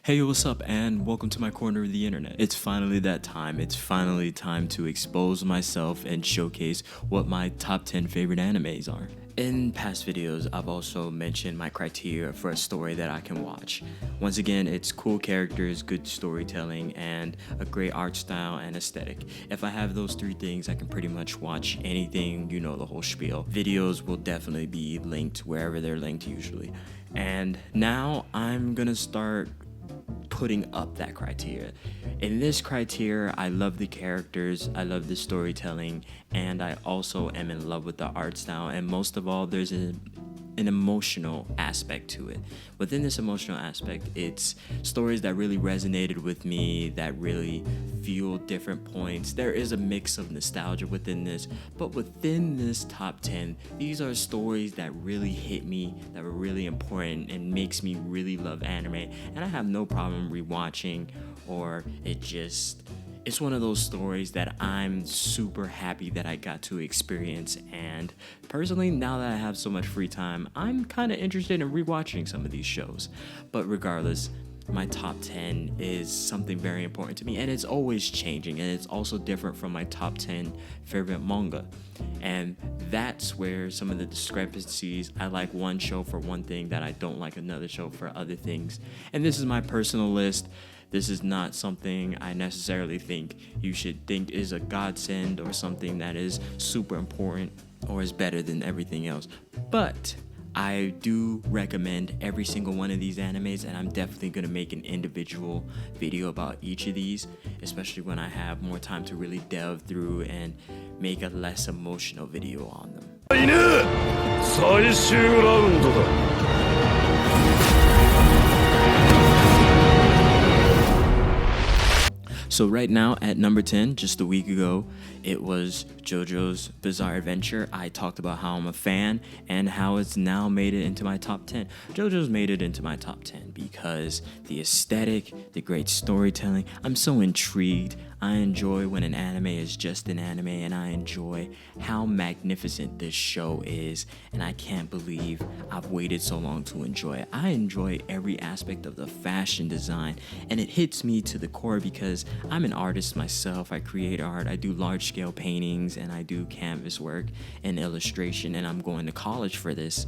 Hey, what's up, and welcome to my corner of the internet. It's finally that time. It's finally time to expose myself and showcase what my top 10 favorite animes are. In past videos, I've also mentioned my criteria for a story that I can watch. Once again, it's cool characters, good storytelling, and a great art style and aesthetic. If I have those three things, I can pretty much watch anything, you know, the whole spiel. Videos will definitely be linked wherever they're linked usually. And now I'm gonna start putting up that criteria. In this criteria, I love the characters, I love the storytelling, and I also am in love with the art style, and most of all, there's an emotional aspect to it. Within this emotional aspect, it's stories that really resonated with me, that really fueled different points. There is a mix of nostalgia within this, but within this top 10, these are stories that really hit me, that were really important and makes me really love anime, and I have no problem rewatching, or it's one of those stories that I'm super happy that I got to experience. And personally, now that I have so much free time, I'm kind of interested in rewatching some of these shows. But regardless, my top 10 is something very important to me, and it's always changing, and it's also different from my top 10 favorite manga. And that's where some of the discrepancies, I like one show for one thing that I don't like another show for other things. And this is my personal list. This is not something I necessarily think you should think is a godsend or something that is super important or is better than everything else. But I do recommend every single one of these animes, and I'm definitely going to make an individual video about each of these, especially when I have more time to really delve through and make a less emotional video on them. 最終ラウンドだ。 So right now at number 10, just a week ago, it was JoJo's Bizarre Adventure. I talked about how I'm a fan and how it's now made it into my top 10. JoJo's made it into my top 10 because the aesthetic, the great storytelling, I'm so intrigued. I enjoy when an anime is just an anime, and I enjoy how magnificent this show is, and I can't believe I've waited so long to enjoy it. I enjoy every aspect of the fashion design, and it hits me to the core because I'm an artist myself. I create art, I do large-scale paintings, and I do canvas work and illustration, and I'm going to college for this.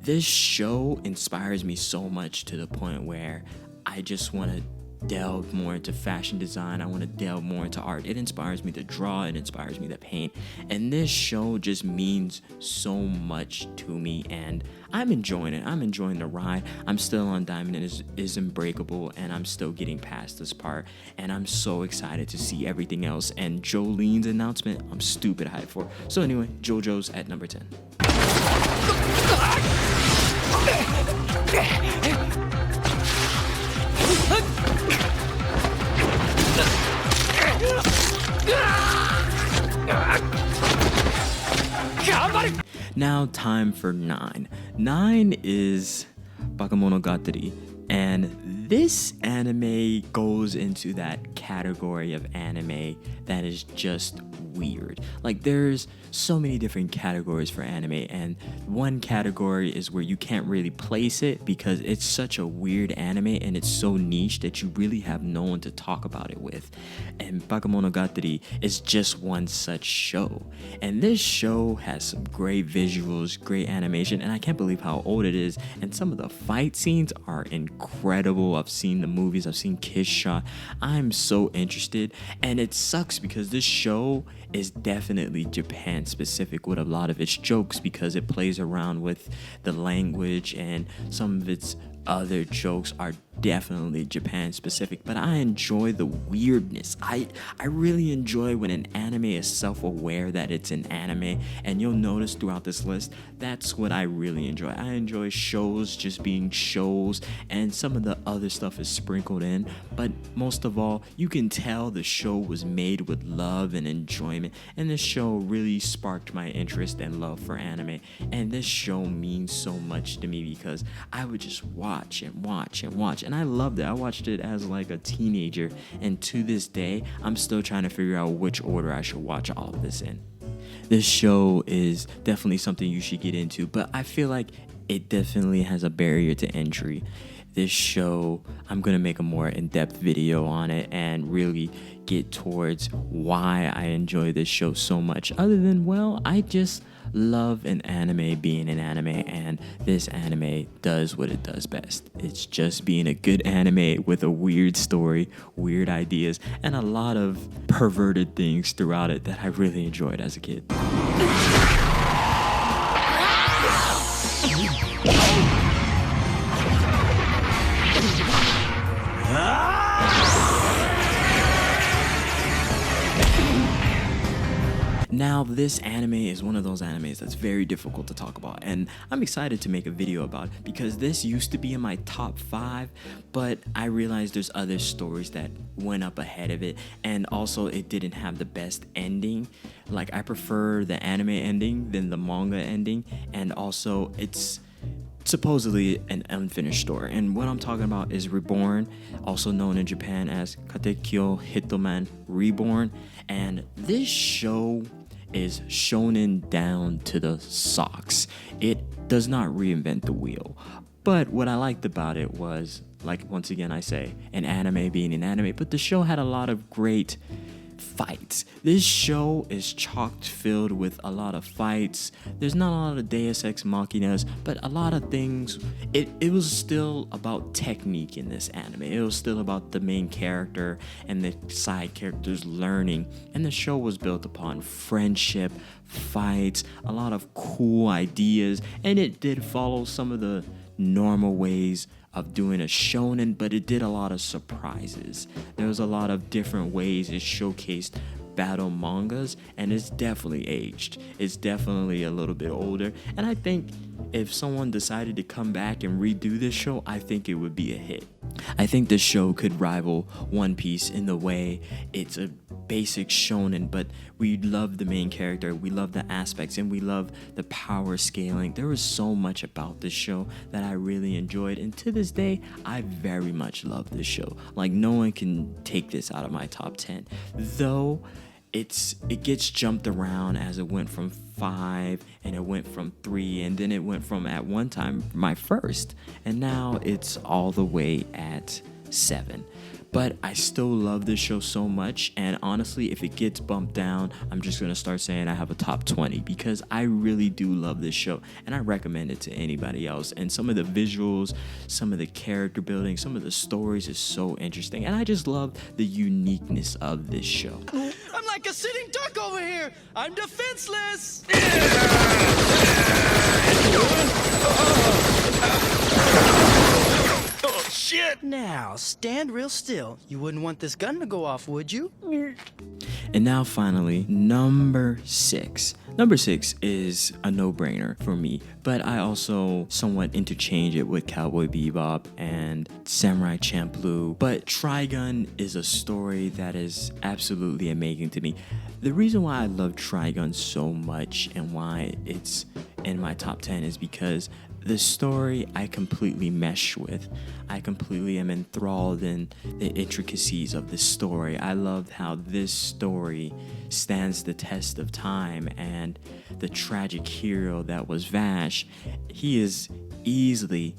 This show inspires me so much to the point where I just want to delve more into fashion design. I want to delve more into art. It inspires me to draw. It inspires me to paint. And this show just means so much to me, and I'm enjoying it. I'm enjoying the ride. I'm still on Diamond is Unbreakable, and I'm still getting past this part, and I'm so excited to see everything else. And Jolene's announcement, I'm stupid hyped for. So anyway, JoJo's at number 10. Now time for 9. 9 is Bakemonogatari, and this anime goes into that category of anime that is just weird. Like, there's so many different categories for anime, and one category is where you can't really place it because it's such a weird anime and it's so niche that you really have no one to talk about it with. And Bakemonogatari is just one such show. And this show has some great visuals, great animation, and I can't believe how old it is. And some of the fight scenes are incredible. I've seen the movies, I've seen Kiss Shot. I'm so interested, and it sucks because this show is definitely Japan specific with a lot of its jokes because it plays around with the language, and some of its other jokes are definitely Japan specific, but I enjoy the weirdness. I really enjoy when an anime is self-aware that it's an anime, and you'll notice throughout this list, that's what I really enjoy. I enjoy shows just being shows, and some of the other stuff is sprinkled in, but most of all, you can tell the show was made with love and enjoyment, and this show really sparked my interest and love for anime, and this show means so much to me because I would just watch and watch and watch, and I loved it. I watched it as like a teenager, and to this day, I'm still trying to figure out which order I should watch all of this in. This show is definitely something you should get into, but I feel like it definitely has a barrier to entry. this show, I'm gonna make a more in-depth video on it and really get towards why I enjoy this show so much. Other than, well, I just love an anime being an anime, and this anime does what it does best. It's just being a good anime with a weird story, weird ideas, and a lot of perverted things throughout it that I really enjoyed as a kid. Now, this anime is one of those animes that's very difficult to talk about, and I'm excited to make a video about it because this used to be in my top 5, but I realized there's other stories that went up ahead of it, and also it didn't have the best ending. Like, I prefer the anime ending than the manga ending, and also it's supposedly an unfinished story. And what I'm talking about is Reborn, also known in Japan as Katekyo Hitman Reborn. And this show is shonen down to the socks. It does not reinvent the wheel. But what I liked about it was, like, once again I say, an anime being an anime, but the show had a lot of great fights. This show is chock filled with a lot of fights. There's not a lot of Deus Ex Machinas, but a lot of things. It was still about technique in this anime. It was still about the main character and the side characters learning. And the show was built upon friendship, fights, a lot of cool ideas, and it did follow some of the normal ways of doing a shonen, but it did a lot of surprises. There was a lot of different ways it showcased battle mangas, and it's definitely aged. It's definitely a little bit older, and I think if someone decided to come back and redo this show, I think it would be a hit. I think this show could rival One Piece in the way it's a basic shonen, but we love the main character, we love the aspects, and we love the power scaling. There was so much about this show that I really enjoyed, and to this day, I very much love this show. Like, no one can take this out of my top 10. Though it gets jumped around as it went from 5 and it went from 3 and then it went from, at one time, my first, and now it's all the way at 7. But I still love this show so much, and honestly, if it gets bumped down, I'm just gonna start saying I have a top 20 because I really do love this show and I recommend it to anybody else. And some of the visuals, some of the character building, some of the stories is so interesting, and I just love the uniqueness of this show. I'm like a sitting duck over here. I'm defenseless. Oh, shit! Now, stand real still. You wouldn't want this gun to go off, would you? And now finally, number 6. Number 6 is a no-brainer for me, but I also somewhat interchange it with Cowboy Bebop and Samurai Champloo. But Trigun is a story that is absolutely amazing to me. The reason why I love Trigun so much and why it's in my top 10 is because the story I completely mesh with. I completely am enthralled in the intricacies of this story. I love how this story stands the test of time, and the tragic hero that was Vash, he is easily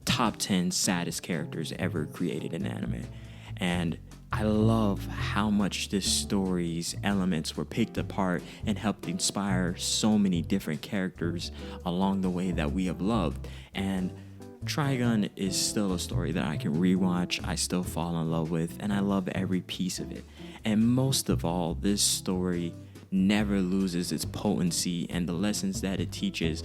top 10 saddest characters ever created in anime. And I love how much this story's elements were picked apart and helped inspire so many different characters along the way that we have loved. And Trigun is still a story that I can rewatch, I still fall in love with, and I love every piece of it. And most of all, this story never loses its potency, and the lessons that it teaches,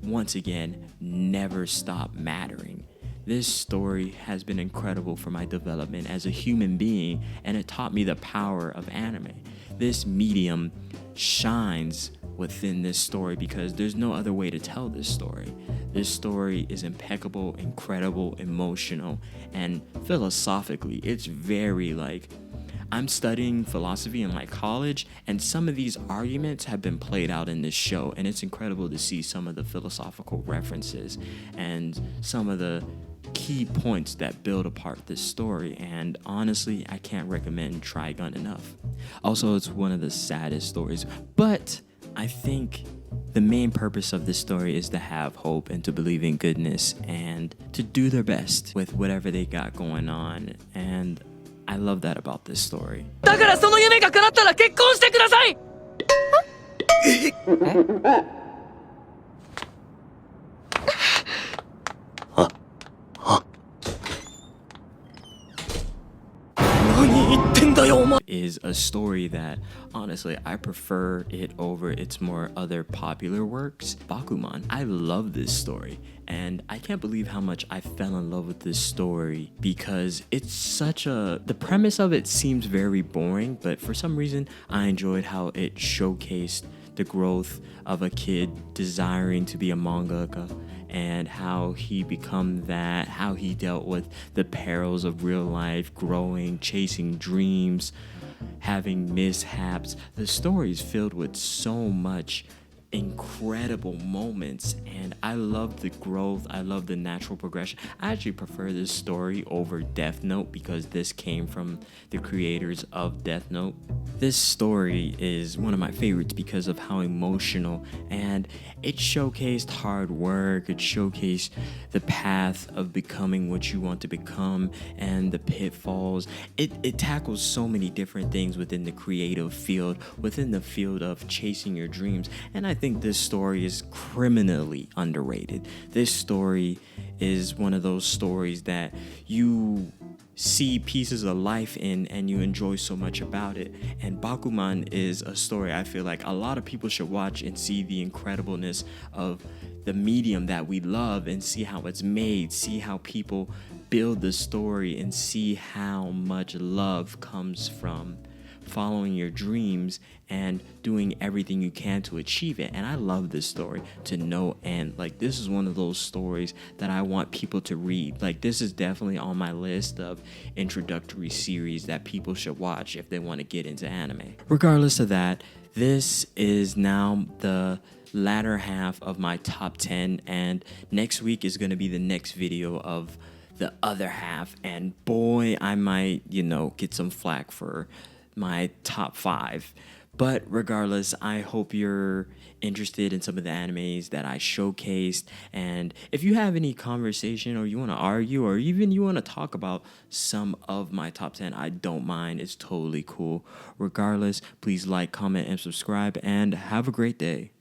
once again, never stop mattering. This story has been incredible for my development as a human being, and it taught me the power of anime. This medium shines within this story because there's no other way to tell this story. This story is impeccable, incredible, emotional, and philosophically, it's very like, I'm studying philosophy in my college, and some of these arguments have been played out in this show, and it's incredible to see some of the philosophical references and some of the key points that build apart this story. And honestly, I can't recommend Trigun enough. Also, it's one of the saddest stories, but I think The main purpose of this story is to have hope and to believe in goodness and to do their best with whatever they got going on. And I love that about this story. だからその夢が叶ったら結婚してください。何言ってんだよお前。 Is a story that honestly I prefer it over its more other popular works. Bakuman. I love this story and I can't believe how much I fell in love with this story because it's such a the premise of it seems very boring, but for some reason I enjoyed how it showcased the growth of a kid desiring to be a mangaka and how he become that, how he dealt with the perils of real life, growing, chasing dreams, having mishaps. The story is filled with so much incredible moments and I love the growth. I love the natural progression. I actually prefer this story over Death Note because this came from the creators of Death Note. This story is one of my favorites because of how emotional and it showcased hard work. It showcased the path of becoming what you want to become and the pitfalls. It tackles so many different things within the creative field, within the field of chasing your dreams. And I think this story is criminally underrated. This story is one of those stories that you see pieces of life in and you enjoy so much about it. And Bakuman is a story I feel like a lot of people should watch and see the incredibleness of the medium that we love and see how it's made, see how people build the story and see how much love comes from following your dreams and doing everything you can to achieve it. And I love this story to no end. Like, this is one of those stories that I want people to read. Like, this is definitely on my list of introductory series that people should watch if they want to get into anime. Regardless of that, this is now the latter half of my top 10 and next week is going to be the next video of the other half, and boy, I might, get some flack for my top 5. But regardless, I hope you're interested in some of the animes that I showcased. And if you have any conversation or you want to argue or even you want to talk about some of my top 10, I don't mind. It's totally cool. Regardless, please like, comment, and subscribe, and have a great day.